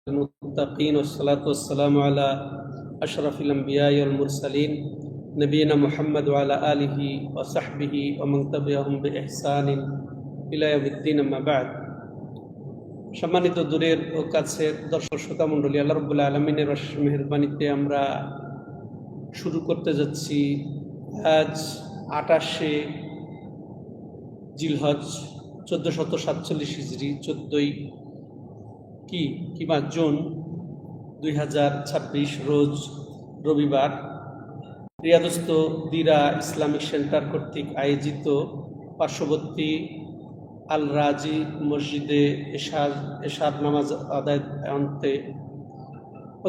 المتقين والصلاة والسلام على أشرف الأنبياء والمرسلين نبينا محمد وعلى آله وصحبه ومن تبعهم بإحسان إلى يوم الدين أما بعد। সম্মানিত দূরের ও কাছের দর্শক শ্রোতা মণ্ডলী, আল্লাহ রাব্বুল আলামিনের অশেষ মেহেরবানিতে আমরা শুরু করতে যাচ্ছি আজ 28শে জিলহজ 1447 হিজরি 14ই জুন 2026 রোজ রবিবার রিয়াদস্থ দিরা ইসলামিক সেন্টার কর্তৃক আয়োজিত পার্শ্ববর্তী আল রাজি মসজিদে এশার নামাজ আদায় অন্তে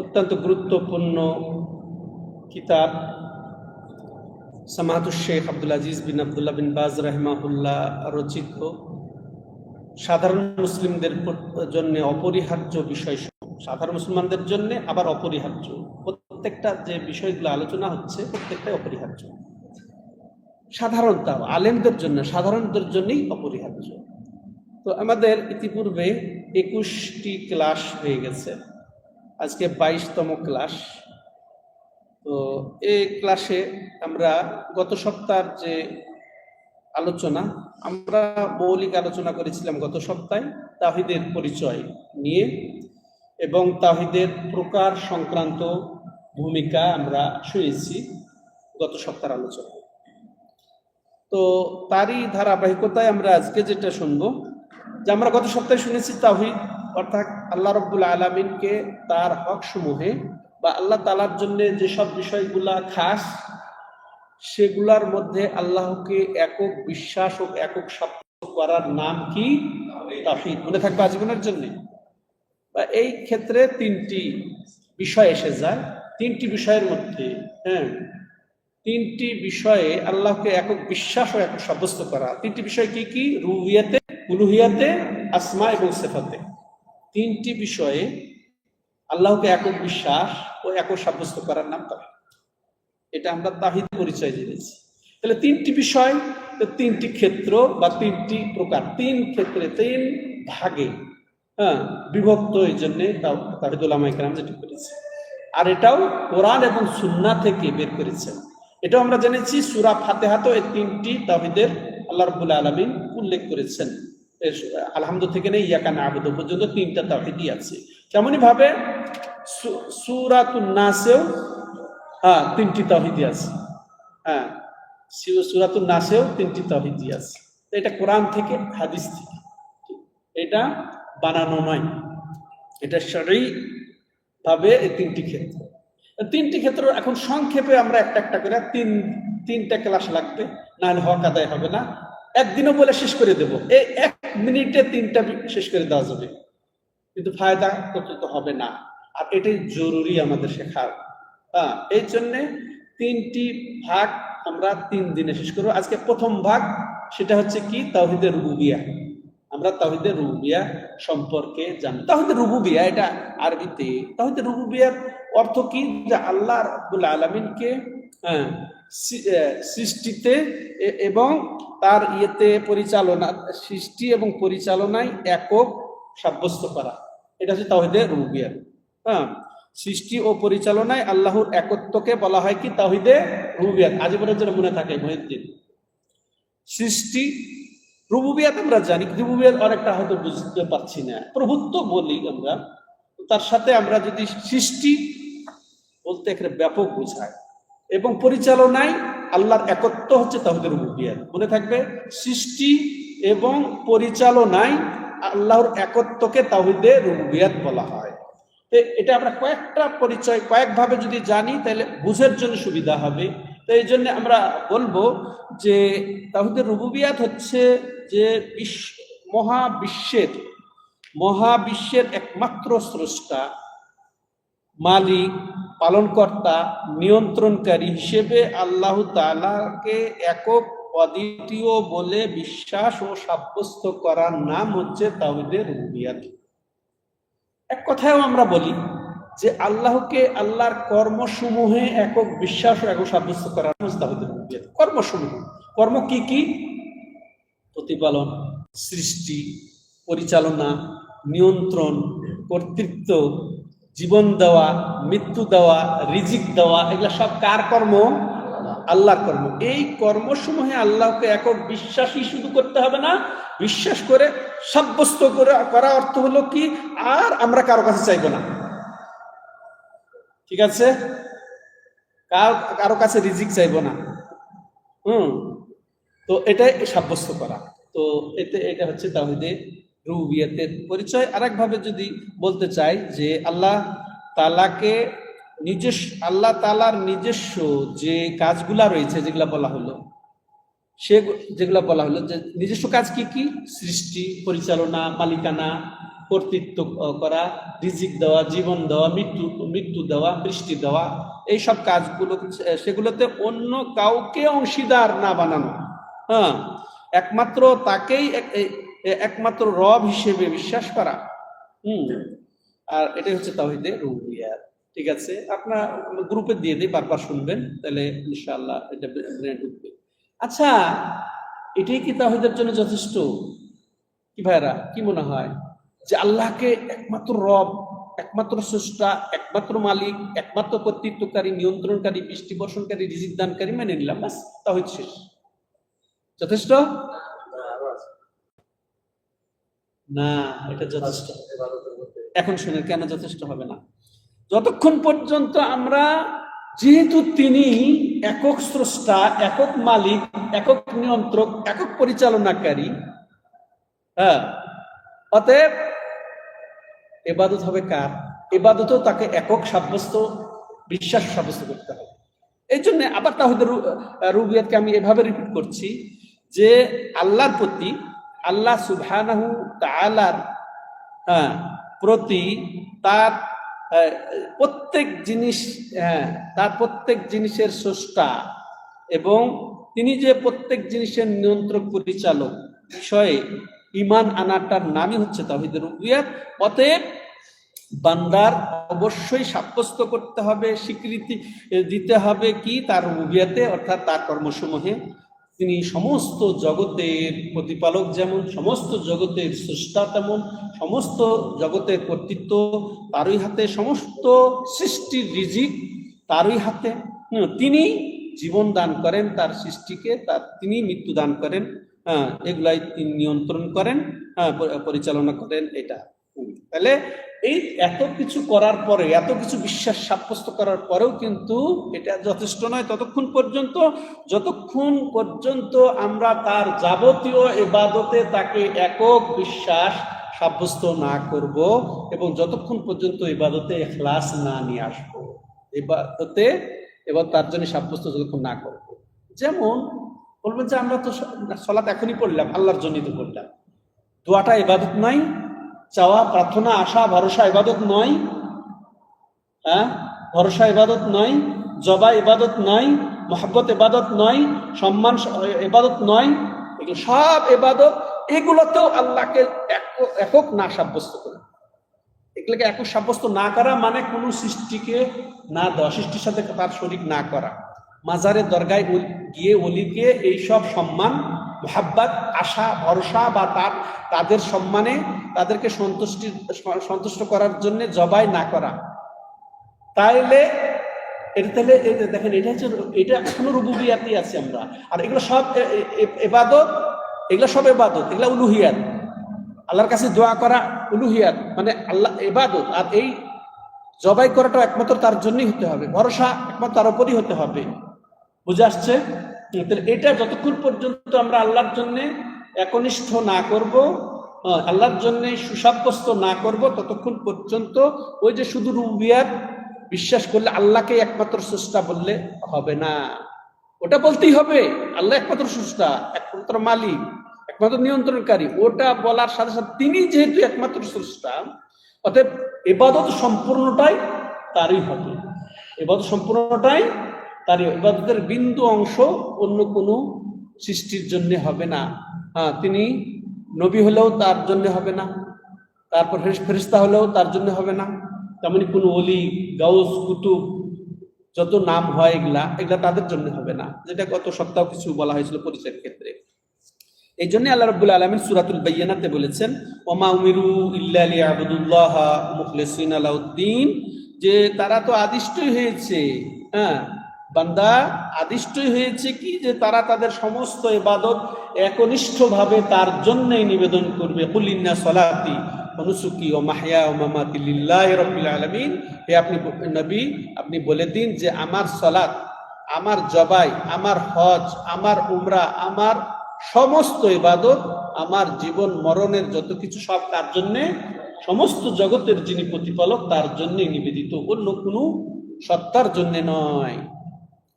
অত্যন্ত গুরুত্বপূর্ণ কিতাব সামাহাতুশ শেখ আব্দুল আজিজ বিন আব্দুল্লাহ বিন বাজ রাহিমাহুল্লাহ রচিত সাধারণ মুসলিমদের জন্য অপরিহার্য বিষয়, সাধারণ মুসলমানদের জন্য আবার অপরিহার্য, প্রত্যেকটা যে বিষয়গুলো আলোচনা হচ্ছে প্রত্যেকটাই অপরিহার্য। সাধারণতা আলেমদের জন্য, সাধারণদের জন্যই অপরিহার্য। তো আমাদের ইতিপূর্বে 21টি ক্লাস হয়ে গেছে, আজকে 22তম ক্লাস। তো এই ক্লাসে আমরা গত সপ্তাহের যে আলোচনা, আমরা মৌলিক আলোচনা করেছিলাম গত সপ্তাহে তাওহীদের পরিচয় নিয়ে এবং তাওহীদের প্রকার সংক্রান্ত ভূমিকা আমরা শুনেছি গত সপ্তাহের আলোচনা। তো তারই ধারাবাহিকতায় আমরা আজকে যেটা শুনবো, যে আমরা গত সপ্তাহে শুনেছি তাওহীদ অর্থাৎ আল্লাহ রাব্বুল আলামিনকে তার হক সমূহে বা আল্লাহ তাআলার জন্য যেসব বিষয়গুলা খাস সেগুলার মধ্যে আল্লাহকে একক বিশ্বাস ও একক সাব্যস্ত করার নাম কি? তাওহীদ। মনে থাকবে আজীবনের জন্য। বা এই ক্ষেত্রে 3টি বিষয় এসে যায়, 3টি বিষয়ের মধ্যে, তিনটি বিষয়ে আল্লাহকে একক বিশ্বাস ও একক সাব্যস্ত করা। 3টি বিষয় কি কি? রুবিয়াতে, উলুহিয়াতে, আসমা এবং সিফাতে। 3টি বিষয়ে আল্লাহকে একক বিশ্বাস ও একক সাব্যস্ত করার নাম তাওহীদ। এটা আমরা তাওহীদ পরিচয় জেনেছি। তাহলে 3টি বিষয়, 3টি ক্ষেত্র বা 3টি প্রকার, 3 ক্ষেত্রে 3 ভাগে বিভক্ত। এই জন্যে তাওহীদ উলামায়ে কেরাম যেটা করেছে, আর এটাও কোরআন এবং সুন্নাহ থেকে বের করেছেন। এটাও আমরা জেনেছি সূরা ফাতিহাতেও এই 3টি তাওহীদের আল্লাহ রাব্বুল আলামিন উল্লেখ করেছেন। আলহামদু থেকে নেই ইয়াকা না'বুদু পর্যন্ত 3টা তাওহীদই আছে। কেমনই ভাবে সূরাতুন নাসেও 3টি তাওহীদই আছে। সূরাতুন নাসেও 3টি তাওহীদই আছে। এটা কোরআন থেকে, হাদিস থেকে, এটা বানানো নয়, এটা শরঈ ভাবে এই 3টি ক্ষেত্র। 3টি ক্ষেত্র এখন সংক্ষেপে আমরা একটা করে 3টা ক্লাস লাগবে, না হলে হক আদায় হবে না। একদিনও বলে শেষ করে দেব, এই 1 মিনিটে 3টা শেষ করে দেওয়া যাবে, কিন্তু ফায়দা তো হবে না। আর এটাই জরুরি আমাদের শেখার। এই জন্য 3টি ভাগ আমরা 3 দিনে শেষ করবো। আজকে প্রথম ভাগ, সেটা হচ্ছে কি? তাওহীদের রুবুবিয়া। আমরা তাওহীদের রুবুবিয়া সম্পর্কে জানি। তাওহীদের রুবুবিয়া এটা আরবিতে। তাওহীদের রুবুবিয়ার অর্থ কি? যে আল্লাহ রাব্বুল আলামিনকে সৃষ্টিতে এবং তার পরিচালনা, সৃষ্টি এবং পরিচালনায় একক সাব্যস্ত করা। এটা হচ্ছে তাওহীদের রুবুবিয়া। সৃষ্টি ও পরিচালনায় আল্লাহর একত্বকে বলা হয় কি? তাওহীদে রুবুবিয়াত। আজীবনের জন্য মনে থাকে মুহিদ্দিন। সৃষ্টি, রুবুবিয়াত আমরা জানি, রুবুবিয়াত আরেকটা হয়তো বুঝতে পারছি না, প্রভুত্ব বলি আমরা। তার সাথে আমরা যদি সৃষ্টি বলতে এখানে ব্যাপক বোঝায়, এবং পরিচালনায় আল্লাহর একত্ব হচ্ছে তাওহীদের রুবুবিয়াত। মনে থাকবে, সৃষ্টি এবং পরিচালনায় আল্লাহর একত্বকে তাওহীদে রুবুবিয়াত বলা হয়। এটা আমরা কয়েকটা পরিচয় কয়েকভাবে যদি জানি তাহলে বুঝার জন্য সুবিধা হবে। তো এই জন্য আমরা বলবো যে তাওহীদের রুবুবিয়াত হচ্ছে যে মহাবিশ্বের একমাত্র স্রষ্টা, মালিক, পালনকর্তা, নিয়ন্ত্রণকারী হিসেবে আল্লাহ তাআলাকে একক অদ্বিতীয় বলে বিশ্বাস ও সাব্যস্ত করার নাম হচ্ছে তাওহীদের রুবুবিয়াত। এক কথায়ও আমরা বলি যে আল্লাহকে আল্লাহর কর্মসমূহে একক বিশ্বাস ও একক সাব্যস্ত করার নাম তাওহীদের রুবুবিয়াত। কর্মসমূহ, কর্ম কি কি? প্রতিপালন, সৃষ্টি, পরিচালনা, নিয়ন্ত্রণ, কর্তৃত্ব, জীবন দেওয়া, মৃত্যু দেওয়া, রিজিক দেওয়া, এগুলা সব কার কর্ম? আল্লাহর কর্ম। এই কর্মসমূহে আল্লাহকে একক বিশ্বাসই শুধু করতে হবে না, বিশ্বাস করে সাব্যস্ত করা অর্থ হলো কি, আর আমরা কারো কাছে চাইবো না। ঠিক আছে? কারো কাছে রিজিক চাইবো না। তো এটাই সাব্যস্ত করা। তো এটা হচ্ছে তাওহীদে রুবুবিয়্যাতের পরিচয়। আরেক ভাবে যদি বলতে চাই যে আল্লাহ তাআলাকে আল্লাহ তাআলার নিজস্ব যে কাজগুলা রয়েছে, যেগুলা বলা হলো যে নিজস্ব কাজ কি কি? সৃষ্টি, পরিচালনা, মালিকানা, কর্তৃত্ব করা, রিজিক দেওয়া, জীবন দেওয়া, মৃত্যু দেওয়া, বৃষ্টি দেওয়া, এইসব কাজগুলো সেগুলোতে অন্য কাউকে অংশীদার না বানানো, হ্যাঁ, একমাত্র তাকেই একমাত্র রব হিসেবে বিশ্বাস করা। আর এটাই হচ্ছে তাওহীদে রুবুবিয়্যাত। ঠিক আছে, আপনার গ্রুপে দিয়ে দিই, বারবার শুনবেন, তাহলে ইনশাআল্লাহ এটা ব্রেনে ঢুকবে। আচ্ছা, এটাই কি তাওহীদের জন্য যথেষ্ট? কি ভাইরা, কি মনে হয় যে আল্লাহকে একমাত্র রব, একমাত্র স্রষ্টা, একমাত্র মালিক, একমাত্র কর্তৃত্বকারী, নিয়ন্ত্রণকারী, বৃষ্টি বর্ষণকারী, রিজিক দানকারী মেনে নিলাম, বাস তাওহীদ শেষ? যথেষ্ট না, এটা যথেষ্ট। এখন শুনে কেন যথেষ্ট হবে না? যতক্ষণ পর্যন্ত আমরা, যেহেতু তিনি একক স্রষ্টা, একক মালিক, একক নিয়ন্ত্রক, একক পরিচালনাকারী, হ্যাঁ, অতএব ইবাদত হবে কার? ইবাদতও তাকে একক বিশ্বাস সাব্যস্ত করতে হবে। এই জন্য আবার তাওহীদ রুবুবিয়্যাতকে আমি এভাবে রিপিট করছি যে আল্লাহর প্রতি, আল্লাহ সুবহানাহু তাআলার প্রতি তার প্রত্যেক জিনিস, তার প্রত্যেক জিনিসের স্রষ্টা এবং তিনি যে প্রত্যেক জিনিসের নিয়ন্ত্রক, পরিচালক বিষয়ে ঈমান আনাটার নামই হচ্ছে তাওহীদ রুবুবিয়্যাত। অতএব বান্দার অবশ্যই সাব্যস্ত করতে হবে, স্বীকৃতি দিতে হবে কি? তার রুবুবিয়্যাতে, অর্থাৎ তার কর্মসমূহে তিনি সমস্ত জগতের প্রতিপালক যেমন, সমস্ত জগতের স্রষ্টা তেমন, সমস্ত জগতের কর্তৃত্ব তারই হাতে, সমস্ত সৃষ্টির রিজিক তারই হাতে। তিনি জীবন দান করেন তার সৃষ্টিকে, তিনি মৃত্যু দান করেন, এগুলাই তিনি নিয়ন্ত্রণ করেন, পরিচালনা করেন। এটা তাহলে এই এত কিছু করার পরে, এত কিছু বিশ্বাস সাব্যস্ত করার পরেও কিন্তু এটা যথেষ্ট নয় যতক্ষণ পর্যন্ত আমরা তার যাবতীয় ইবাদতে তাকে একক বিশ্বাস সাব্যস্ত না করব এবং যতক্ষণ পর্যন্ত ইবাদতে ইখলাস না নিয়ে আসবো, ইবাদতে এবার তার জন্য সাব্যস্ত যতক্ষণ না করব। যেমন বলবেন যে আমরা তো সালাত এখনই পড়লাম, আল্লাহর জন্যই তো পড়লাম, দোয়াটা ইবাদত নয়? চাওয়া, প্রার্থনা, আশা, ভরসা ইবাদত নয়? ভরসা ইবাদত নয়? জবা ইবাদত নয়? মহব্বত ইবাদত নয়? সম্মান ইবাদত নয়? এগুলো সব ইবাদত। এগুলোতেও আল্লাহকে একক না সাব্যস্ত করা, এগুলোকে একক সাব্যস্ত না করা মানে কোনো সৃষ্টিকে না দেওয়া, সৃষ্টির সাথে তার শরীক না করা, মাজারের দরগায় গিয়ে ওলিকে এইসব সম্মান, মোহাব্বত, আশা, ভরসা বা তাদের সম্মানে তাদেরকে সন্তুষ্ট করার জন্য জবাই না করা। তাহলে দেখেন, এটা এখনো রুবুবিয়্যাতই আছে আমরা। আর এগুলো সব ইবাদত, এগুলো উলুহিয়াত। আল্লাহর কাছে দোয়া করা উলুহিয়াত, মানে আল্লাহ ইবাদত। আর এই জবাই করাটা একমাত্র তার জন্যই হতে হবে, ভরসা একমাত্র তার উপরই হতে হবে। বুঝে আসছে? এটা যতক্ষণ পর্যন্ত আমরা আল্লাহর জন্য একনিষ্ঠ না করব, আল্লাহর জন্য সুসাব্যস্ত না করব, ততক্ষণ পর্যন্ত ওই যে শুধু রুবুবিয়্যাত বিশ্বাস করলে আল্লাহকে একমাত্র স্রষ্টা বললে হবে না। ওটা বলতেই হবে আল্লাহ একমাত্র স্রষ্টা, একমাত্র মালিক, একমাত্র নিয়ন্ত্রণকারী। ওটা বলার সাথে সাথে তিনি যেহেতু একমাত্র স্রষ্টা, অতএব ইবাদত সম্পূর্ণটাই তারই হবে। ইবাদত সম্পূর্ণটাই তারই। ইবাদতের বিন্দু অংশ অন্য কোনো সৃষ্টির জন্য হবে না। তিনি নবী হলেও তার জন্য হবে না, তারপর ফেরেশতা হলেও তার জন্য হবে না, তেমনি কোনো ওলি, গাউস, কুতুব, যত নাম হয় এগুলা তাদের জন্য হবে না, যেটা গত সপ্তাহ কিছু বলা হয়েছিল পরিচয়ের ক্ষেত্রে। এই জন্য আল্লাহ রাব্বুল আলামিন সূরাতুল বাইয়িনাতে বলেছেন ওমা উমিরু ইল্লা লিয়াবুদুল্লাহা মুখলিসিনা লাহুদ্দিন, যে তারা তো আদিষ্টই হয়েছে, হ্যাঁ বান্দা আদিষ্টই হয়েছে কি, যে তারা তাদের সমস্ত ইবাদত একনিষ্ঠভাবে তার জন্যই নিবেদন করবে। কুল ইন্না সলাতি ওয়া নুসুকি ওয়া মাহইয়া ওয়া মামাতি লিল্লাহি রাব্বিল আলামিন, হে আপনি নবী আপনি বলে দিন যে আমার সালাত, আমার জবাই, আমার হজ, আমার উমরা, আমার সমস্ত ইবাদত, আমার জীবন মরণের যত কিছু সব তার জন্যে, সমস্ত জগতের যিনি প্রতিপালক তার জন্যই নিবেদিত, অন্য কোনো সত্তার জন্য নয়।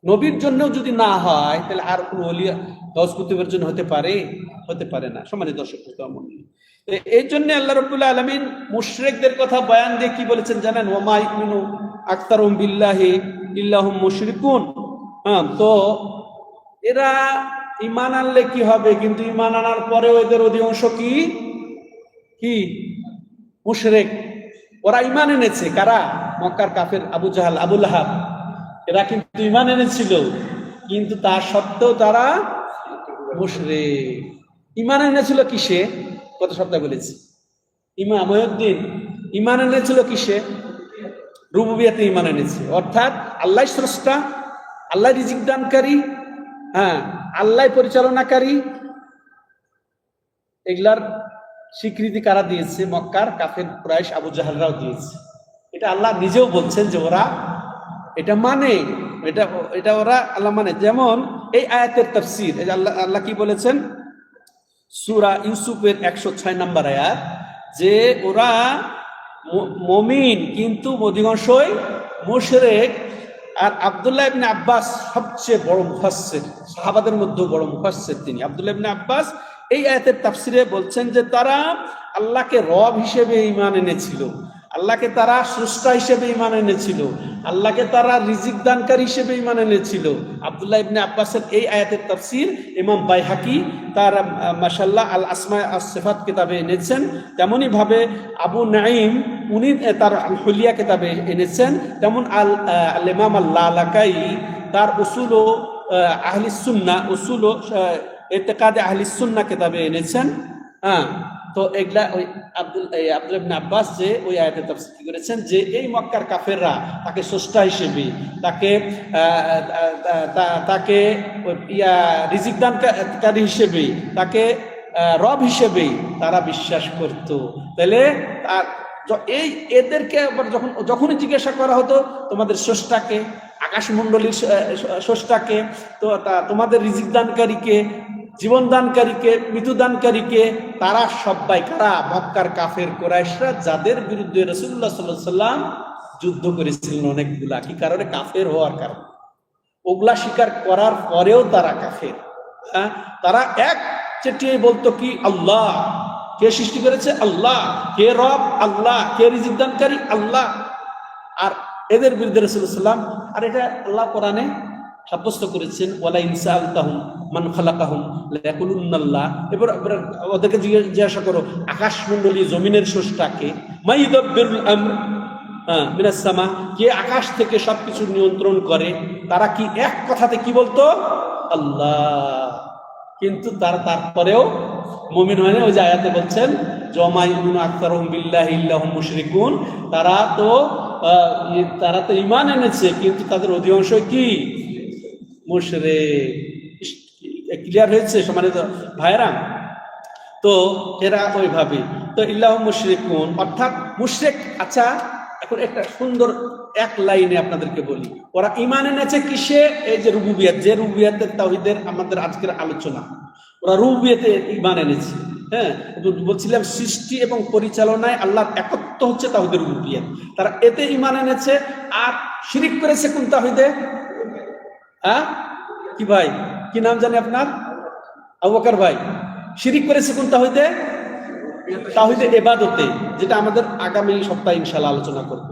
নবীর জন্য যদি না হয় তাহলে আর কোনো ওলিয়া গৌস কুতুবের জন্য হতে পারে না। সম্মানিত দর্শক মণ্ডলী, এই জন্য আল্লাহ রাব্বুল আলামিন মুশরিকদের কথা বয়ান দিয়ে কি বলেছেন জানেন? ওমা ইউমিনু আকতারুম বিল্লাহি ইল্লাহুম মুশরিকুন। তো এরা ঈমান আনলে কি হবে, কিন্তু ঈমান আনার পরেও এদের অধিকাংশ কি মুশরিক। ওরা ঈমান এনেছে, কারা? মক্কার কাফের আবু জাহাল, আবু লাহাব, এরা কিন্তু ঈমান এনেছিল, কিন্তু তা সত্ত্বেও তারা মুশরিক। ঈমান এনেছিল কিসে? কত সপ্তাহে বলেছি, ইমাম মহিউদ্দিন ঈমান এনেছিল কিসে? রুবুবিয়াতে ঈমান এনেছে, অর্থাৎ আল্লাহ স্রষ্টা, আল্লাহ রিজিক দানকারী, হ্যাঁ আল্লাহ পরিচালনাকারী। এগুলার স্বীকৃতি কারা দিয়েছে? মক্কার কাফের কুরাইশ আবু জাহালরাও দিয়েছে। এটা আল্লাহ নিজেও বলছেন যে ওরা এটা মানে, এটা ওরা আল্লাহ মানে। যেমন এই আয়াতের তাফসীর, এই আল্লাহ কি বলেছেন সূরা ইউসুফের 106 নম্বর আয়াত, যে ওরা মুমিন কিন্তু অধিকাংশই মুশরিক। আর আব্দুল্লাহ ইবনে আব্বাস সবচেয়ে বড় মুফাসসির, সাহাবাদের মধ্যে বড় মুফাসসির তিনি। আব্দুল্লাহ ইবনে আব্বাস এই আয়াতের তাফসিরে বলছেন যে তারা আল্লাহকে রব হিসেবে ঈমান এনেছিল, আল্লাহকে তারা স্রষ্টা হিসেবে ঈমান এনেছিল, আল্লাহকে তারা রিজিক দানকারী হিসেবে ঈমান এনেছিল। আব্দুল্লাহ ইবনে আব্বাসের এই আয়াতের তাফসীর ইমাম বাইহাকি তার মাশাআল্লাহ আল আসমা আস সিফাত কিতাবে এনেছেন। তেমনি ভাবে আবু নাঈম উনি তার আল হুলিয়া কিতাবে এনেছেন। তেমন আল ইমাম আল লালাকাই তার উসুল ও আহলিস সুন্নাহ, উসুল ও ইতিকাদ আহলিস সুন্নাহ কিতাবে এনেছেন। তো এগুলা ওই আব্দুল্লাহ ইবনে আব্বাস যে ওই আয়াতের তাফসীর করেছেন যে এই মক্কার কাফেররা তাকে স্রষ্টা হিসেবে, তাকে রিজিক দানকারী হিসেবে, তাকে রব হিসেবে তারা বিশ্বাস করত। তাহলে এই এদেরকে আবার যখনই জিজ্ঞাসা করা হতো তোমাদের স্রষ্টাকে, আকাশমণ্ডলীর স্রষ্টাকে, তো তোমাদের রিজিক দানকারীকে, জীবন দানকারীকে, মৃত্যু দানকারীকে, তারা সবাই কারা? মক্কার কাফের কুরাইশরা, যাদের বিরুদ্ধে রাসূলুল্লাহ সাল্লাল্লাহু আলাইহি ওয়াসাল্লাম যুদ্ধ করেছিলেন অনেকগুলা। কি কারণে? কাফের হওয়ার কারণে। ওগুলা স্বীকার করার পরেও তারা কাফের। তারা এক চেটিয়ে বলতো কি আল্লাহ, কে সৃষ্টি করেছে? আল্লাহ। কে রব? আল্লাহ। কে রিজিক দানকারী? আল্লাহ। আর এদের বিরুদ্ধে রাসূলুল্লাহ সাল্লাল্লাহু আলাইহি ওয়াসাল্লাম, আর এটা আল্লাহ কোরআনে সাব্যস্ত করেছেন ওয়ালা ইনসাআলতাহুম মান খালাকাহুম লায়াকুলুন্নাল্লাহ। এবার ওদেরকে জিজ্ঞাসা করো আকাশমণ্ডলী জমিনের স্রষ্টাকে, মাইদাব্বিরুল আমর মিনাস সামা, কে আকাশ থেকে সবকিছু নিয়ন্ত্রণ করে, তারা কি এক কথাতে কি বলতো? আল্লাহ। কিন্তু তারপরেও মুমিন হয় না। ওই যে আয়াতে বলছেন ওমা ইউমিনু আকতারুহুম বিল্লাহি ইল্লাহুম মুশরিকুন, তারা তো ঈমান এনেছে কিন্তু তাদের অধিকাংশ কি? মুশরিক। ক্লিয়ার হয়েছে সম্মানিত ভাইরা? তো এরা ওইভাবে তো ইল্লাহুম মুশরিকুন অর্থাৎ মুশরিক। আচ্ছা, এখন একটা সুন্দর এক লাইনে আপনাদেরকে বলি, ওরা ঈমান এনেছে কিসে? এই যে রুবুবিয়ত, যে রুবুবিয়তের তাওহীদের আমাদের আজকের আলোচনা, ওরা রুবুবিয়তে ঈমান এনেছে। হ্যাঁ, বলছিলাম সৃষ্টি এবং পরিচালনায় আল্লাহর একত্ব হচ্ছে তাওহীদের রুবুবিয়ত। তারা এতে ঈমান এনেছে। আর শিরিক করেছে কোন তাওহীদে? কি ভাই, কি নাম জানি আপনার? আবু বকর ভাই। শিরিক করেছে কোন তাওহীদে? তাওহীদে ইবাদতে, যেটা আমাদের আগামী সপ্তাহে ইনশাআল্লাহ আলোচনা করব।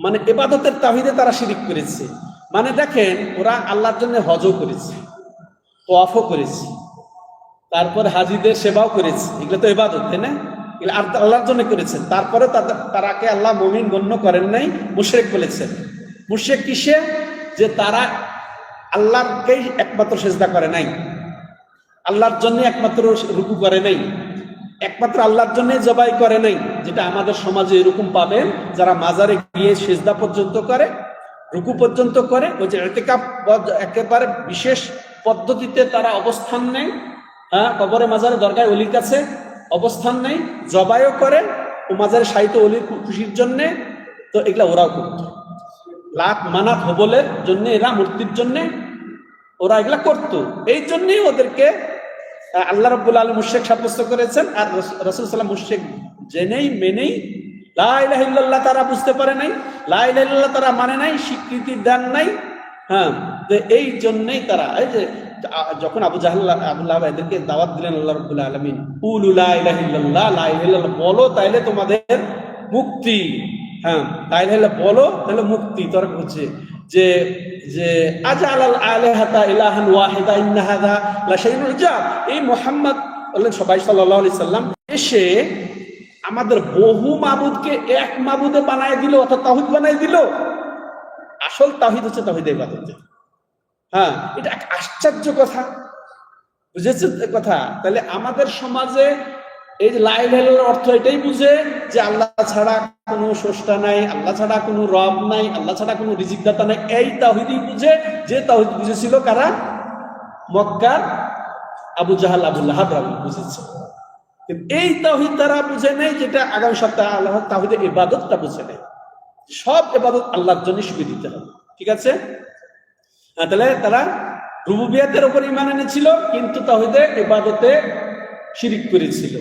মানে ইবাদতের তাওহীদে তারা শিরিক করেছে। মানে দেখেন, ওরা আল্লাহর জন্য হজও করেছে, তোয়াফও করেছে, তারপরে হাজিদের সেবাও করেছে। এগুলো তো ইবাদত, তাই না? এগুলো আল্লাহর জন্য করেছেন। তারপরে তারাকে আল্লাহ মুমিন গণ্য করেন নাই, মুশরিক বলেছেন। মুশরিক কিসে? যে তারা আল্লাহকেই একমাত্র সেজদা করে নাই, আল্লাহর জন্য একমাত্র রুকু করে নাই, একমাত্র আল্লাহর জন্য জবাই করে নাই, যেটা আমাদের সমাজে এরকম পাবেন, যারা মাজারে গিয়ে সিজদা পর্যন্ত করে, রুকু পর্যন্ত করে, ওই যে ইতিকাফ একেবারে বিশেষ পদ্ধতিতে তারা অবস্থান নেয়, কবরে মাজারে দরগায় অলির কাছে অবস্থান নেই, জবাইও করে ও মাজারে সাহিত্য অলির খুশির জন্যে। তো এগুলা ওরাও করতো, লাত মানাত হবলের জন্য, এরা মূর্তির জন্য ওরা এগুলা করতো। এই জন্যই ওদেরকে আল্লাহ রাব্বুল আলামিন মুশরিক সাব্যস্ত করেছেন। আর রাসূল সাল্লাল্লাহু মুশরিক জেনেই মেনেই, লা ইলাহা ইল্লাল্লাহ তারা বুঝতে পারে নাই, লা ইলাহা ইল্লাল্লাহ তারা মানে নাই, স্বীকৃতি দেন নাই। তো এই জন্যই তারা, এই যে যখন আবু লাহাব এদেরকে দাওয়াত দিলেন আল্লাহ রাব্বুল আলামিন, কুলু লা ইলাহা ইল্লাল্লাহ, লা ইলাহা ইল্লাল্লাহ বলো তাইলে তোমাদের মুক্তি, লা ইলাহা ইল্লাল্লাহ বলো তাহলে মুক্তি। তারা বলছে যে যে আজআলাল আলিহাতা ইলাহান ওয়াহিদা ইন্না হাযা লাশাইউন উজাব, এই মুহাম্মদ সবাই সাল্লাল্লাহু আলাইহি সাল্লাম এসে আমাদের বহু মাবুদকে এক মাবুদে বানায় দিল, অর্থাৎ তাওহীদ বানায় দিল। আসল তাওহীদ হচ্ছে তাওহীদে ইবাদত। এটা এক আশ্চর্য কথা, বুঝেছেন কথা? তাহলে আমাদের সমাজে এই যে লা ইলাহা ইল্লাল্লাহর অর্থ এটাই বুঝে যে আল্লাহ ছাড়া কোনো স্রষ্টা নাই, আল্লাহ ছাড়া কোনো রব নাই, আল্লাহ ছাড়া কোনো রিজিকদাতা নাই, এই তাওহীদই বুঝে, যে তাওহীদ বুঝেছিল কারা? মক্কার আবু জাহাল, আবু লাহাব বুঝেছে। এই তাওহীদ তারা বুঝে নেই, যেটা আগামী সপ্তাহে আল্লাহ তাওহীদের ইবাদতটা বুঝে নেই। সব ইবাদত আল্লাহর জন্য শুধু দিতে হবে, ঠিক আছে? তাহলে তারা রুবুবিয়াতের উপর ঈমান এনেছিল, কিন্তু তাওহীদে ইবাদতে শিরিক করেছিল,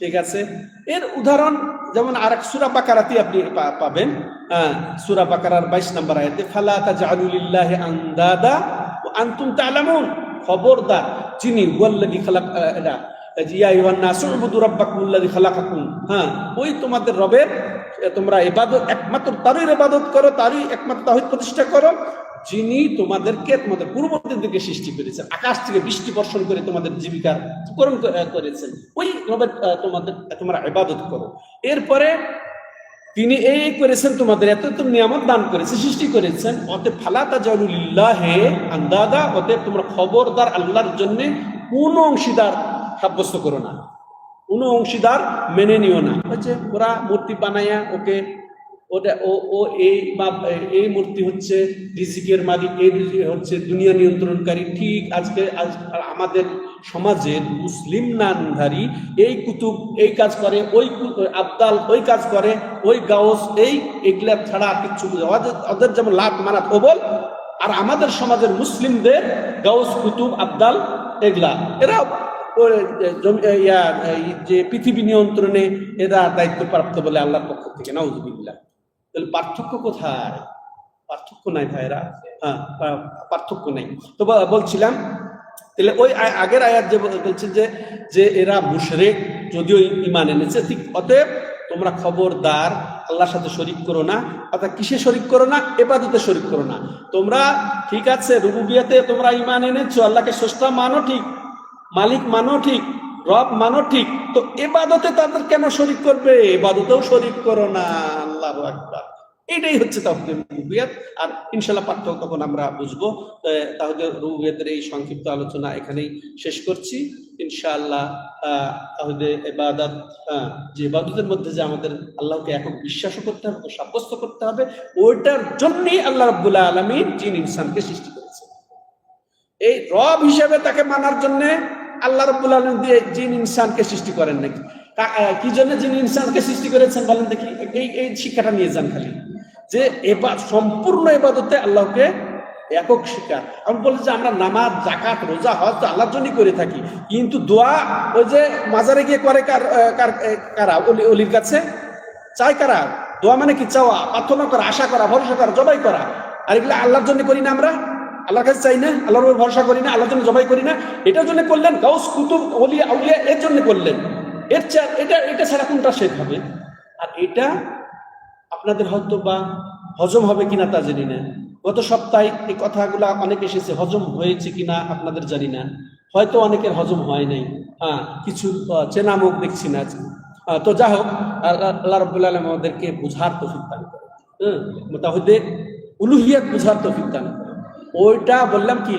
ঠিক আছে? এর উদাহরণ যেমন আরেক সূরা বাকারাতে আপনি পাবেন, সূরা বাকারার 22 নম্বর আয়াতে, ফালা তাজআলু লিল্লাহি আনদাদা ওয়া আনতুম তা'লামুন, খবরদার, যিনি ওয়াল্লাযী খালাক ইয়া আইয়ুহান নাসু উবুদু রাব্বাকুমুল্লাযী খালাকাকুম, ওই তোমাদের রবের তোমরা ইবাদত, একমাত্র তারই ইবাদত করো, তারই একমাত্র তাওহীদ প্রতিষ্ঠা করো, যিনি তোমাদেরকে তোমাদের পূর্ববর্তীদের দিকে সৃষ্টি করেছেন, আকাশ থেকে বৃষ্টি বর্ষণ করে তোমাদের জীবিকার পূরণ করেছেন, ওই রবের তোমরা ইবাদত করো। এরপরে তিনি এই করেছেন, তোমাদের এত এত নিয়ামত দান করেছে, সৃষ্টি করেছেন, অতএব ফালা তাজআলু লিল্লাহি আনদাদা, অতএব তোমরা খবরদার আল্লাহর জন্য কোন অংশীদার সাব্যস্ত করো না, কোন অংশীদার মেনে নিও না। হচ্ছে ওরা মূর্তি বানায়া ওকে ওটা ও এই মূর্তি হচ্ছে রিজিকের মালিক, এই হচ্ছে দুনিয়া নিয়ন্ত্রণকারী। ঠিক আজকে আমাদের সমাজের মুসলিম নামধারী এই কুতুব এই কাজ করে, ওই আবদাল ওই কাজ করে, ওই গাউস এইগুলা ছাড়া আর কিচ্ছু ওদের যেমন লাত মানাত ওবল, আর আমাদের সমাজের মুসলিমদের গাউস কুতুব আবদাল এগুলা, এরা যে পৃথিবী নিয়ন্ত্রণে এরা দায়িত্বপ্রাপ্ত বলে আল্লাহর পক্ষ থেকে, নাউযুবিল্লাহ। তাহলে পার্থক্য কোথায়? পার্থক্য নাই ভাইরা, পার্থক্য নেই। তো বলছিলাম, তাহলে ওই আগের আয়াত যে বলছে যে এরা মুশরিক যদিও ঈমান এনেছে, ঠিক অতএব তোমরা খবরদার আল্লাহর সাথে শরীক করো না। অর্থাৎ কিসে শরীক করো না? ইবাদতে শরীক করো না। তোমরা ঠিক আছে রুবুবিয়াতে তোমরা ঈমান এনেছো, আল্লাহকে স্রষ্টা মানো ঠিক, মালিক মানো ঠিক, রব মানো ঠিক, তো ইবাদতে তাদের কেন শরীক করবে? ইবাদতেও শরীক করো না। আল্লাহু আকবার। এটাই হচ্ছে তাওহীদুর রুবুবিয়াত। আর ইনশাআল্লাহ পাঠ্য তখন আমরা বুঝবো। তাওহীদুর রুবুবিয়াতের এই সংক্ষিপ্ত আলোচনা এখানেই শেষ করছি ইনশাআল্লাহ। তাওহীদে ইবাদত, যে ইবাদতের মধ্যে যে আমাদের আল্লাহকে একক বিশ্বাস করতে হবে, সাব্যস্ত করতে হবে, ওইটার জন্যই আল্লাহ রাব্বুল আলামিন জিন ইনসানকে সৃষ্টি করেছেন। এই রব হিসেবে তাকে মানার জন্য আল্লাহ রাব্বুল আলামিন দিয়ে জিন ইনসানকে সৃষ্টি করেন নাকি? কি জন্য জিন ইনসানকে সৃষ্টি করেছেন বলেন দেখি? এই শিক্ষাটা নিয়ে যান খালি, যে সম্পূর্ণ ইবাদতে আল্লাহকে একক স্বীকার। আমি বলছি যে আমরা নামাজ, যাকাত, রোজা, হজ তো আল্লাহর জন্যই করে থাকি, কিন্তু দোয়া ওই যে মাজারে গিয়ে করে কারা? অলির কাছে চাই কারা? দোয়া মানে কি? চাওয়া, প্রার্থনা করা, আশা করা, ভরসা করা, জবাই করা। আর এগুলো আল্লাহর জন্য করি না, আমরা আল্লাহর কাছে চাই না, আল্লাহর উপর ভরসা করি না, আল্লাহর জন্য জবাই করি না। এটার জন্য করলেন গাউস কুতুব ওলিয়া আউলিয়া, এর জন্য করলেন। এটা ছাড়া কোনটা শেখ হবে? আর এটা আপনাদের হয়তো বা হজম হবে কিনা তা জানি না। গত সপ্তাহে এই কথাগুলা অনেক এসেছে, হজম হয়েছে কিনা আপনাদের জানি না, হয়তো অনেকের হজম হয় নাই। কিছু চেনা মুখ দেখছি না। তো যা হোক, আল্লাহ রাব্বুল আলামিন আমাদেরকে বুঝার তৌফিক দান করে, তাওহীদে উলুহিয়াত বুঝার তৌফিক দান করে। ওইটা বললাম কি,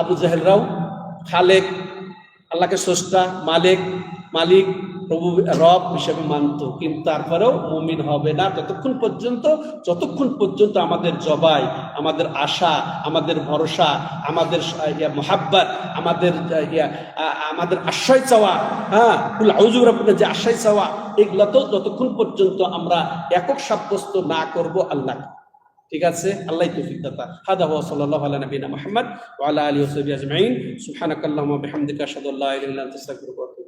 আবু জাহেলরাও খালেক আল্লাহকে স্রষ্টা, মালিক প্রভু, রব হিসেবে মানত, কিন্তু তারপরেও মুমিন হবে না যতক্ষণ পর্যন্ত আমাদের জবাই, আমাদের আশা, আমাদের ভরসা, আমাদের মোহাব্বত, আমাদের আশ্রয় চাওয়া, হ্যাঁ যে আশ্রয় চাওয়া, এগুলাতেও যতক্ষণ পর্যন্ত আমরা একক সাব্যস্ত না করব আল্লাহ। ঠিক আছে, আল্লাহ তৌফিক দাতা। হাদা ওয়া সাল্লাল্লাহু আলা নবিনা মুহাম্মদ ওয়া আলা আলিহি ওয়া সাহবিহি আজমাইন। সুবহানাকাল্লাহুম্মা ওয়া বিহামদিকা আশহাদু আল্লা ইলাহা ইল্লা আনতা আস্তাগফিরুকা ওয়া আতুবু